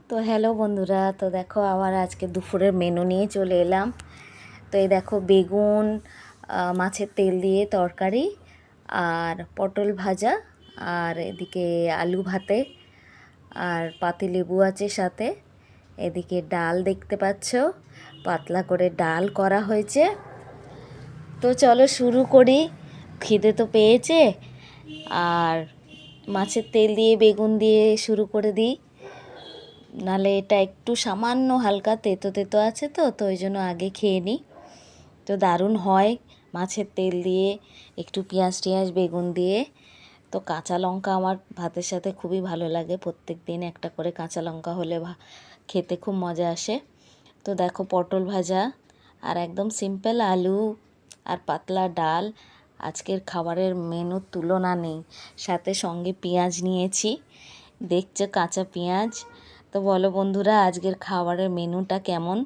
তো হ্যালো বন্ধুরা, তো দেখো আবার আজকে দুপুরের মেনু নিয়ে চলে এলাম। তো এই দেখো বেগুন, মাছের তেল দিয়ে তরকারি, আর পটল ভাজা, আর এদিকে আলু ভাতে, আর পাতিলেবু আছে সাথে। এদিকে ডাল দেখতে পাচ্ছ, পাতলা করে ডাল করা হয়েছে। তো চলো শুরু করি, খিদে তো পেয়েছে। আর মাছের তেল দিয়ে বেগুন দিয়ে শুরু করে দিই, নালে এটা একটু সামান্য হালকা তেতো তেতো আছে, তো ওই জন্য আগে খেয়ে নিই। তো দারুণ হয় মাছের তেল দিয়ে একটু পেঁয়াজ টিয়াজ বেগুন দিয়ে। তো কাঁচা লঙ্কা আমার ভাতের সাথে খুবই ভালো লাগে, প্রত্যেক দিন একটা করে কাঁচা লঙ্কা হলে খেতে খুব মজা আসে। তো দেখো পটল ভাজা আর একদম সিম্পল আলু আর পাতলা ডাল। আজকের খাবারের মেনুর তুলনা নেই। সাথে সঙ্গে পেঁয়াজ নিয়েছি, দেখছো কাঁচা পেঁয়াজ। তো বলো বন্ধুরা, আজকের খাবারের মেনুটা কেমন?